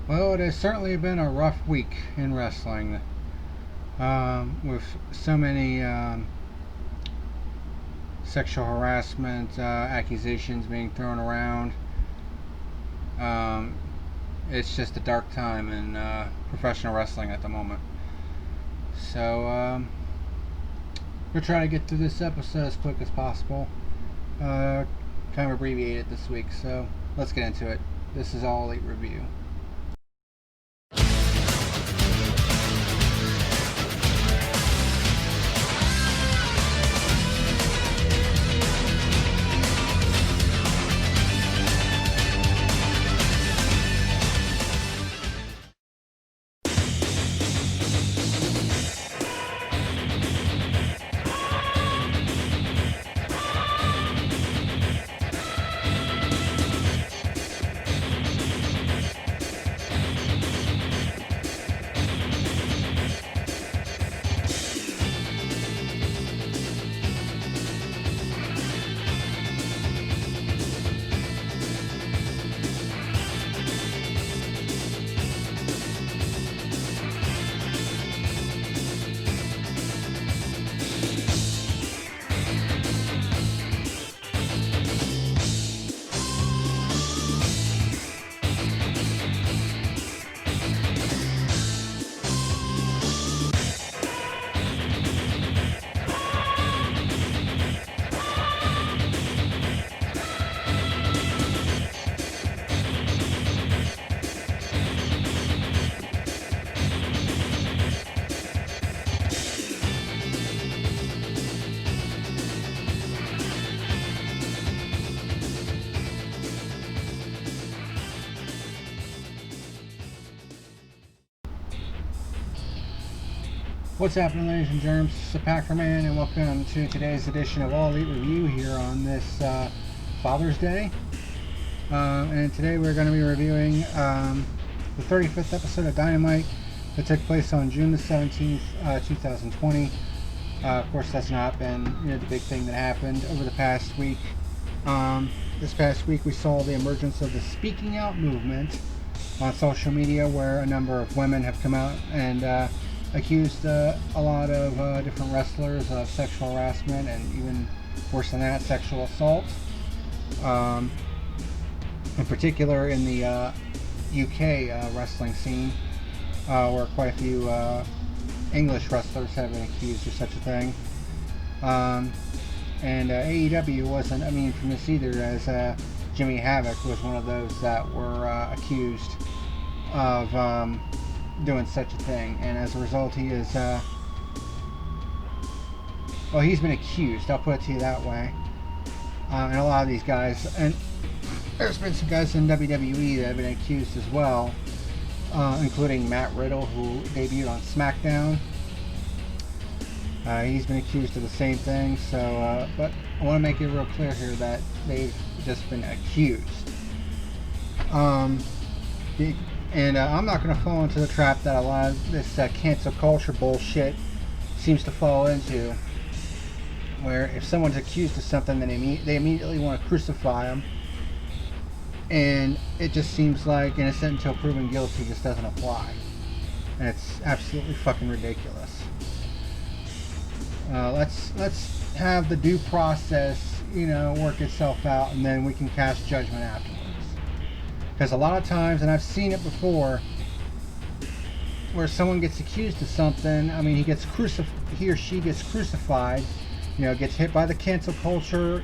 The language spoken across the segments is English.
Well, it has certainly been a rough week in wrestling, with so many sexual harassment accusations being thrown around. Um, it's just a dark time in professional wrestling at the moment. So, we're trying to get through this episode as quick as possible. Uh, kind of abbreviated this week, so let's get into it. This is All Elite Review. What's happening, ladies and germs? This is PackerMan, and welcome to today's edition of All Elite Review here on this Father's Day. And today we're going to be reviewing the 35th episode of Dynamite that took place on June the 17th, 2020. Of course, that's not been the big thing that happened over the past week. This past week we saw the emergence of the Speaking Out movement on social media, where a number of women have come out and accused a lot of different wrestlers of sexual harassment, and even worse than that, sexual assault. In particular in the UK wrestling scene, where quite a few English wrestlers have been accused of such a thing. And AEW wasn't immune from this either, as Jimmy Havoc was one of those that were accused of doing such a thing, and as a result he is he's been accused, I'll put it to you that way. And a lot of these guys, and there's been some guys in WWE that have been accused as well, including Matt Riddle, who debuted on SmackDown. He's been accused of the same thing, so but I want to make it real clear here that they've just been accused. And I'm not going to fall into the trap that a lot of this cancel culture bullshit seems to fall into, where if someone's accused of something, then they immediately want to crucify them, and it just seems like innocent until proven guilty just doesn't apply, and it's absolutely fucking ridiculous. Let's have the due process, work itself out, and then we can cast judgment afterwards. Because a lot of times, and I've seen it before, where someone gets accused of something, he or she gets crucified, gets hit by the cancel culture,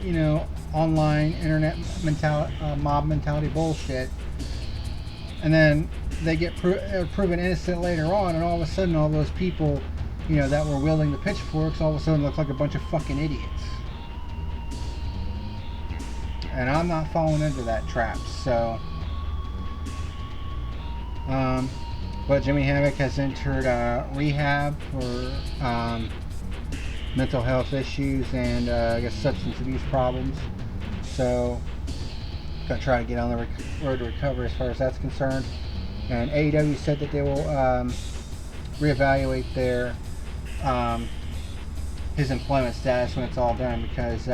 online, internet mob mentality bullshit, and then they get proven innocent later on, and all of a sudden all those people, that were wielding the pitchforks, all of a sudden look like a bunch of fucking idiots. And I'm not falling into that trap, so... but Jimmy Havoc has entered rehab for mental health issues and I guess substance abuse problems. So, gonna try to get on the road to recovery as far as that's concerned. And AEW said that they will reevaluate their his employment status when it's all done, because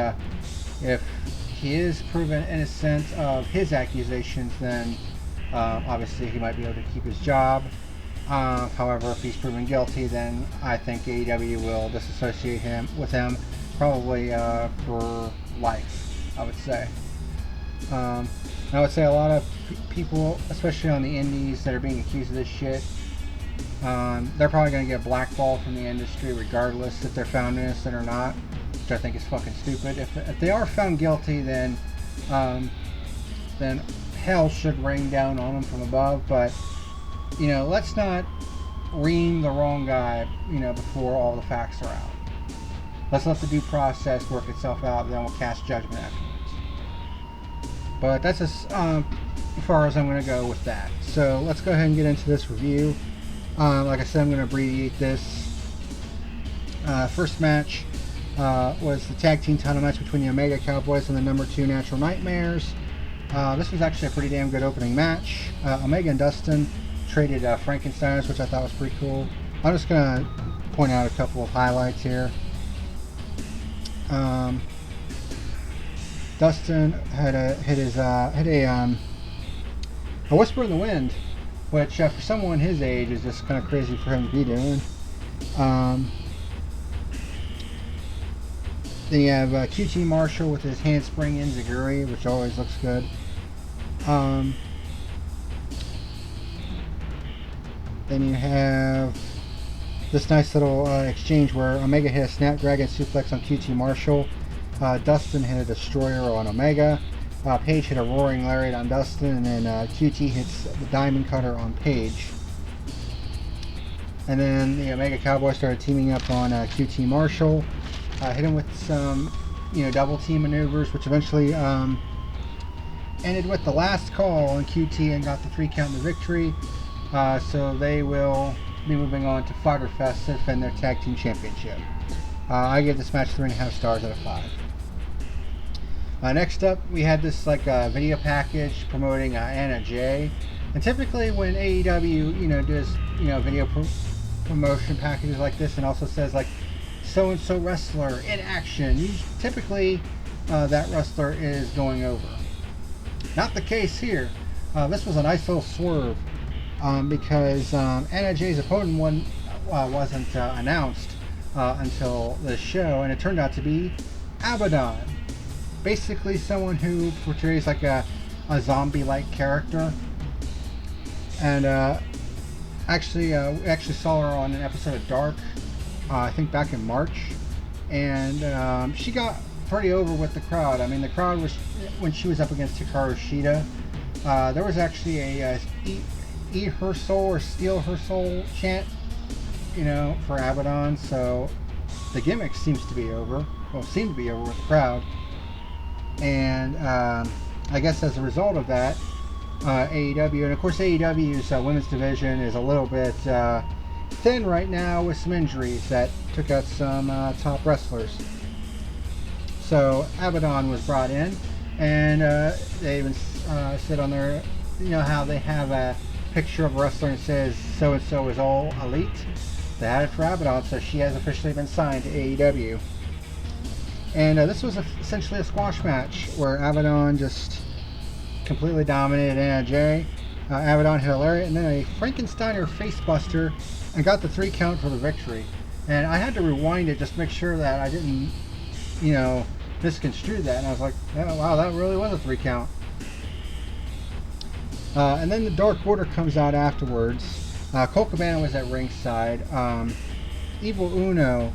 if he is proven innocent of his accusations, then Obviously, he might be able to keep his job. However, if he's proven guilty, then I think AEW will disassociate him with him, probably for life, I would say. I would say a lot of people, especially on the indies, that are being accused of this shit, they're probably going to get blackballed from the industry regardless if they're found innocent or not, which I think is fucking stupid. If they are found guilty, then hell should rain down on them from above. But let's not ream the wrong guy, before all the facts are out. Let's let the due process work itself out, and then we'll cast judgment afterwards. But that's as far as I'm going to go with that. So let's go ahead and get into this review. Like I said, I'm going to abbreviate this. First match was the tag team title match between the Omega Cowboys and the number 2 Natural Nightmares. This was actually a pretty damn good opening match. Omega and Dustin traded Frankensteiners, which I thought was pretty cool. I'm just going to point out a couple of highlights here. Dustin had a Whisper in the Wind, which for someone his age is just kind of crazy for him to be doing. Then you have QT Marshall with his handspring enziguri, which always looks good. Then you have this nice little exchange where Omega hit a Snapdragon suplex on QT Marshall. Dustin hit a Destroyer on Omega. Paige hit a Roaring Lariat on Dustin, and then QT hits the Diamond Cutter on Paige. And then the Omega Cowboys started teaming up on QT Marshall. Hit him with some, double team maneuvers, which eventually ended with the last call on QT and got the 3 count in the victory. So they will be moving on to Fyter Fest to defend their tag team championship. I give this match 3.5 stars out of 5. Next up, we had this video package promoting Anna Jay. And typically when AEW does video promotion packages like this, and also says so and so wrestler in action, typically that wrestler is going over. Not the case here. This was a nice little swerve because Anna Jay's opponent wasn't announced until the show, and it turned out to be Abaddon. Basically someone who portrays a zombie-like character. And we actually saw her on an episode of Dark, I think back in March. And she got pretty over with the crowd. I mean, the crowd was, when she was up against Hikaru Shida, there was actually a eat her soul or steal her soul chant, for Abaddon. So the gimmick seems to be over. Well, seemed to be over with the crowd. And I guess as a result of that, AEW, and of course AEW's women's division is a little bit thin right now with some injuries that took out some top wrestlers. So Abaddon was brought in, and they even said on their, how they have a picture of a wrestler and it says so and so is All Elite. They had it for Abaddon, so she has officially been signed to AEW. And this was essentially a squash match where Abaddon just completely dominated Anna Jay. Abaddon hit a lariat and then a Frankensteiner facebuster and got the 3 count for the victory. And I had to rewind it just to make sure that I didn't, misconstrue that. And I was like, oh, wow, that really was a 3 count. And then the Dark Order comes out afterwards. Colt Cabana was at ringside. Evil Uno,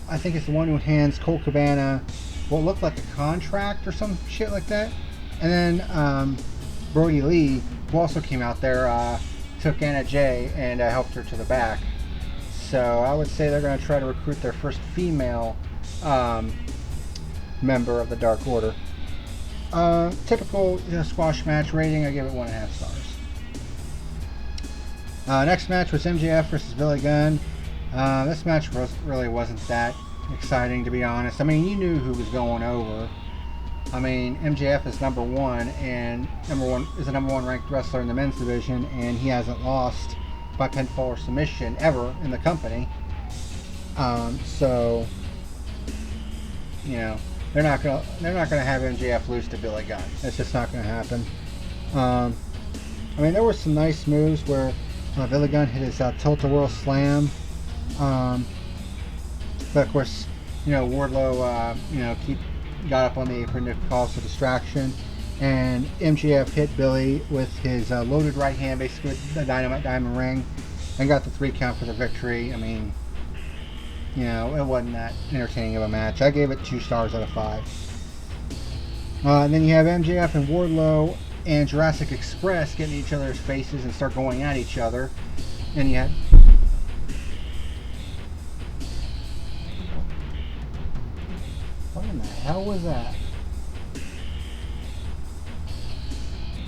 I think it's the one who hands Colt Cabana what looked like a contract or some shit like that. And then Brody Lee, who also came out there, took Anna Jay and helped her to the back. So I would say they're going to try to recruit their first female member of the Dark Order. Typical squash match rating, I give it 1.5 stars. Next match was MJF versus Billy Gunn. This match really wasn't that exciting, to be honest. I mean, you knew who was going over. I mean, MJF is number 1 and is the number 1 ranked wrestler in the men's division, and he hasn't lost by pinfall or submission ever in the company. So they're not gonna have MJF lose to Billy Gunn. It's just not gonna happen. I mean, there were some nice moves where Villigun hit his tilt-a-whirl slam. But of course, Wardlow, got up on the apron to cause a distraction. And MJF hit Billy with his loaded right hand, basically with the Dynamite Diamond Ring, and got the 3 count for the victory. I mean, it wasn't that entertaining of a match. I gave it 2 stars out of 5. And then you have MJF and Wardlow and Jurassic Express getting in each other's faces and start going at each other. And you had... What in the hell was that?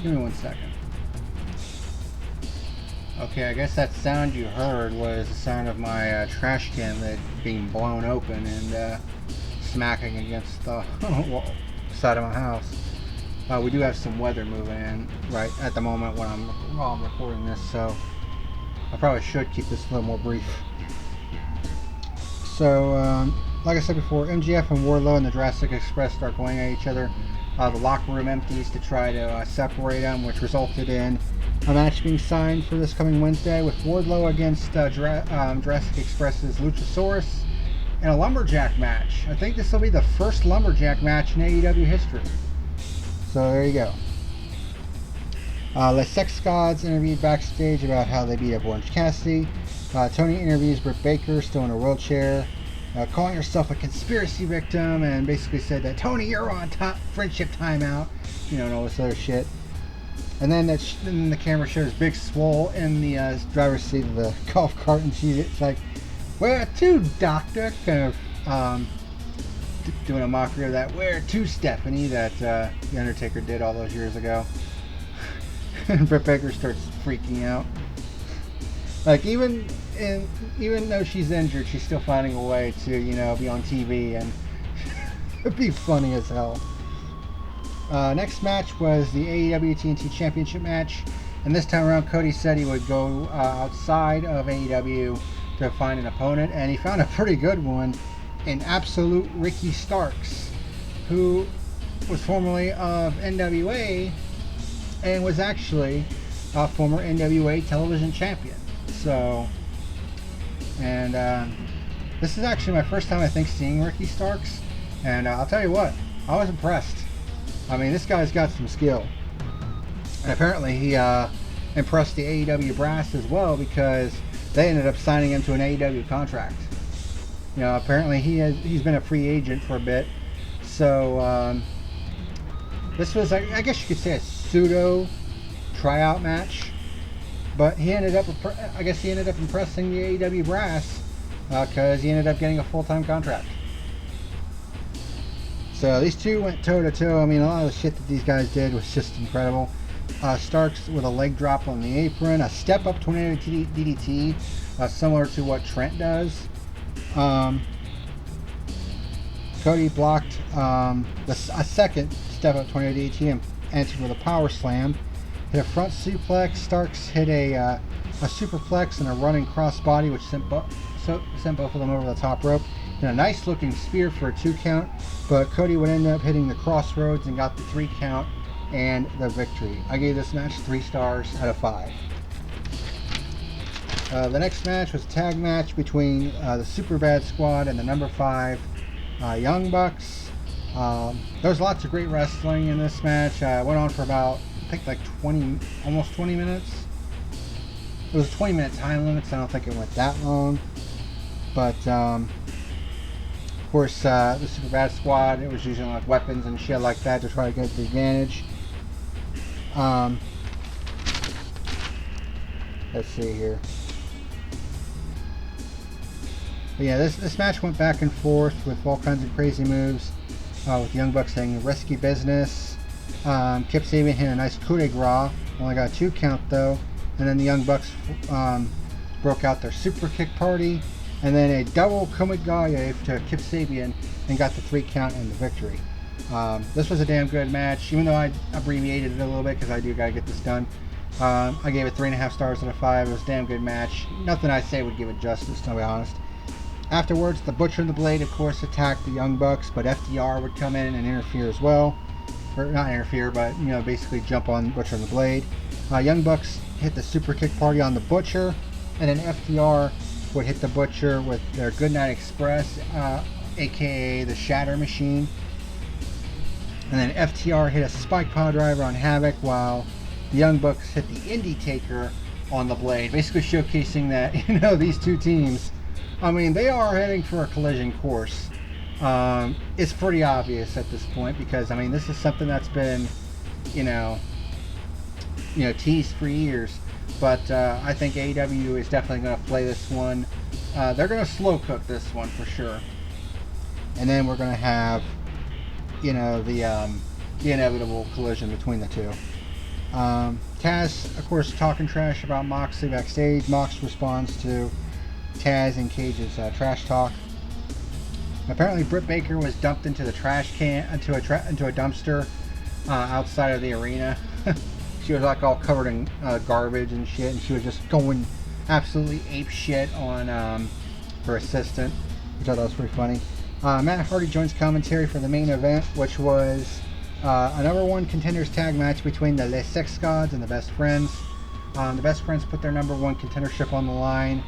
Give me 1 second. Okay, I guess that sound you heard was the sound of my trash can lid being blown open and smacking against the side of my house. We do have some weather moving in right at the moment while I'm recording this, so I probably should keep this a little more brief. So, like I said before, MJF and Wardlow and the Jurassic Express start going at each other. The locker room empties to try to separate them, which resulted in a match being signed for this coming Wednesday with Wardlow against Jurassic Express's Luchasaurus in a lumberjack match. I think this will be the first lumberjack match in AEW history. So there you go. The Sex Gods interviewed backstage about how they beat up Orange Cassidy. Tony interviews Britt Baker, still in a wheelchair, calling herself a conspiracy victim, and basically said that, Tony, you're on friendship timeout, and all this other shit. And then the camera shows Big Swole in the driver's seat of the golf cart, and it's like, where to, doctor? Kind of doing a mockery of that, where to, Stephanie, that The Undertaker did all those years ago. And Britt Baker starts freaking out. Like, even though she's injured, she's still finding a way to, be on TV and be funny as hell. Next match was the AEW TNT Championship match, and this time around Cody said he would go outside of AEW to find an opponent, and he found a pretty good one in Absolute Ricky Starks, who was formerly of NWA and was actually a former NWA television champion. So, and this is actually my first time, I think, seeing Ricky Starks, and I'll tell you what, I was impressed. I mean, this guy's got some skill, and apparently he impressed the AEW brass as well, because they ended up signing him to an AEW contract. Apparently he's been a free agent for a bit, so this was, I guess you could say, a pseudo tryout match. But he ended up impressing the AEW brass because he ended up getting a full-time contract. So these two went toe-to-toe. I mean, a lot of the shit that these guys did was just incredible. Starks with a leg drop on the apron, a step-up tornado DDT, similar to what Trent does. Cody blocked a second step-up tornado DDT and answered with a power slam. Hit a front suplex. Starks hit a superplex and a running crossbody, which sent both of them over the top rope. And a nice looking spear for a 2 count, but Cody would end up hitting the crossroads and got the 3 count and the victory. I gave this match 3 stars out of 5. The next match was a tag match between the Superbad Squad and the number 5 Young Bucks. There was lots of great wrestling in this match. It went on for about, I think, like almost 20 minutes. It was a 20-minute time limit, so I don't think it went that long. But of course, the Superbad Squad, it was using like weapons and shit like that to try to get the advantage. Let's see here. But yeah, this match went back and forth with all kinds of crazy moves. With Young Bucks saying risky business. Kip Sabian hit a nice coup de grace. Only got a 2 count though. And then the Young Bucks broke out their super kick party. And then a double Komagaye to Kip Sabian and got the 3 count and the victory. This was a damn good match, even though I abbreviated it a little bit because I do gotta get this done. I gave it 3.5 stars out of 5. It was a damn good match. Nothing I say would give it justice, to be honest. Afterwards, the Butcher and the Blade, of course, attacked the Young Bucks, but FDR would come in and interfere as well. Or not interfere, but basically jump on Butcher and the Blade. Young Bucks hit the super kick party on the Butcher, and then FTR would hit the Butcher with their Goodnight Express, aka the Shatter Machine. And then FTR hit a spike pile driver on Havoc, while the Young Bucks hit the Indie Taker on the Blade, basically showcasing that, you know, these two teams, I mean, they are heading for a collision course. It's pretty obvious at this point, because I mean, this is something that's been, you know, teased for years. But I think AEW is definitely going to play this one. They're going to slow cook this one for sure. And then we're going to have, you know, the inevitable collision between the two. Taz, of course, talking trash about Moxley backstage. Mox responds to Taz and Cage's trash talk. Apparently, Britt Baker was dumped into the trash can, into a dumpster outside of the arena. She was like all covered in garbage and shit, and she was just going absolutely ape shit on her assistant, which I thought was pretty funny. Matt Hardy joins commentary for the main event, which was a number one contenders tag match between the Les Sex Gods and the Best Friends. The Best Friends put their number one contendership on the line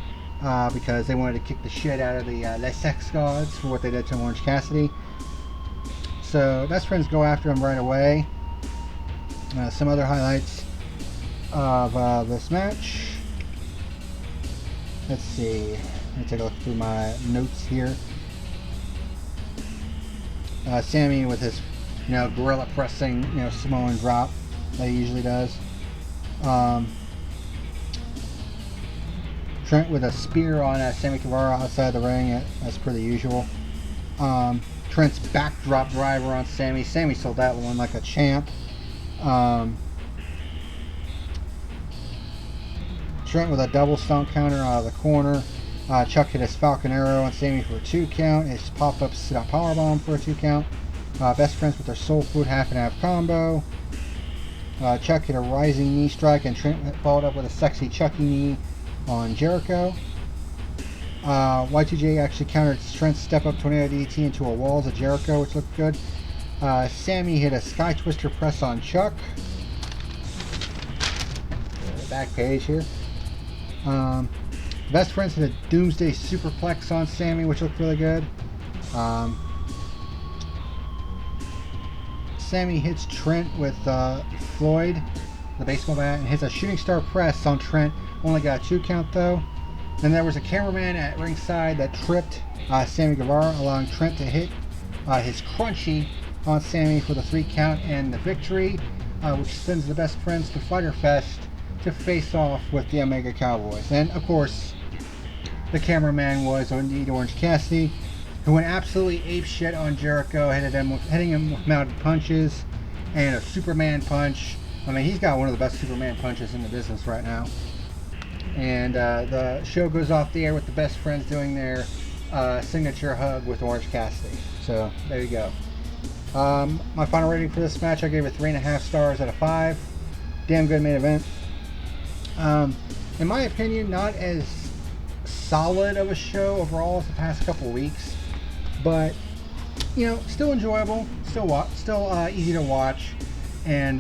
because they wanted to kick the shit out of the Les Sex Gods for what they did to Orange Cassidy. So Best Friends go after him right away. Some other highlights of this match. Let's see. Let me take a look through my notes here. Sammy with his, gorilla pressing, Samoan drop that he usually does. Trent with a spear on Sammy Guevara outside the ring, as per the usual. Trent's backdrop driver on Sammy. Sammy sold that one like a champ. Trent with a double stomp counter out of the corner. Chuck hit his Falcon Arrow on Sammy for a 2 count. His pop-up powerbomb for a 2 count. Best Friends with their Soul Food half and half combo. Chuck hit a rising knee strike, and Trent followed up with a sexy Chucky knee on Jericho. Y2J actually countered Trent's step-up tornado DDT into a walls of Jericho, which looked good. Sammy hit a Sky Twister press on Chuck. Back page here. Best Friends hit a Doomsday Superplex on Sammy, which looked really good. Sammy hits Trent with Floyd, the baseball bat, and hits a Shooting Star Press on Trent. Only got a 2 count though. Then there was a cameraman at ringside that tripped Sammy Guevara, allowing Trent to hit his Crunchy on Sammy for the 3 count and the victory, which sends the Best Friends to Fyter Fest to face off with the Omega Cowboys. And of course, the cameraman was indeed Orange Cassidy, who went absolutely apeshit on Jericho, hitting him with mounted punches and a Superman punch. I mean, he's got one of the best Superman punches in the business right now. And the show goes off the air with the Best Friends doing their signature hug with Orange Cassidy. So there you go. My final rating for this match, I gave it 3.5 stars out of 5. Damn good main event. In my opinion, not as solid of a show overall as the past couple weeks, but still enjoyable, still easy to watch, and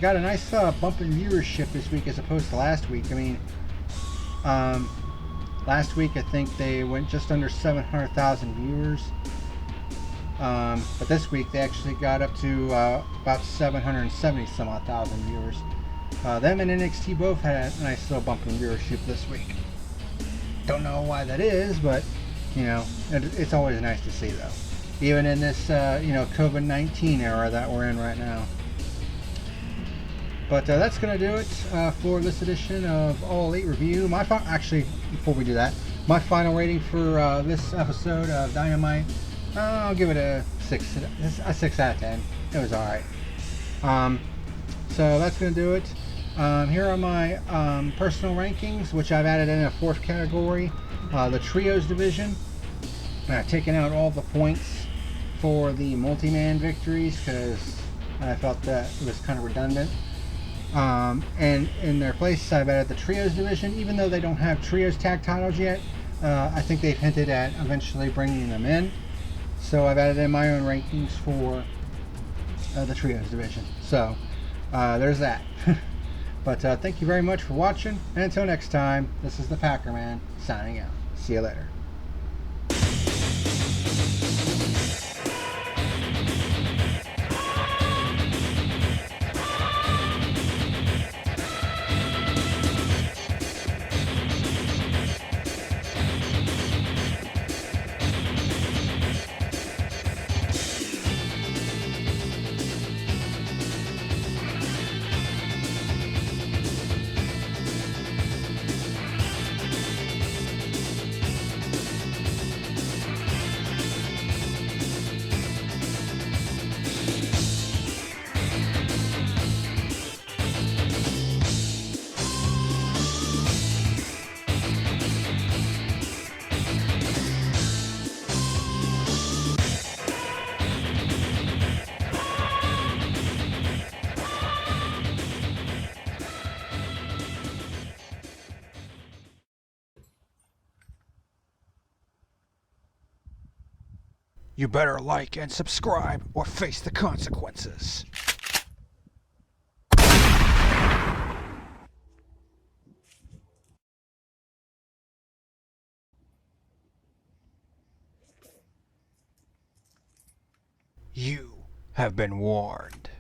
got a nice bump in viewership this week as opposed to last week. I mean, last week I think they went just under 700,000 viewers, but this week they actually got up to about 770 some odd thousand viewers. Them and NXT both had a nice little bump in viewership this week. Don't know why that is, but it's always nice to see, though, even in this COVID-19 era that we're in right now. But that's gonna do it for this edition of All Elite Review. Actually, before we do that, my final rating for this episode of Dynamite, I'll give it a 6 out of 10. It was all right. So that's gonna do it. Here are my personal rankings, which I've added in a 4th category, the Trios division. I've taken out all the points for the multi-man victories because I felt that it was kind of redundant. And in their place, I've added the Trios division, even though they don't have Trios tag titles yet. I think they've hinted at eventually bringing them in. So I've added in my own rankings for the Trios division. So there's that. But thank you very much for watching, and until next time, this is the PackerMan signing out. See you later. You better like and subscribe or face the consequences. You have been warned.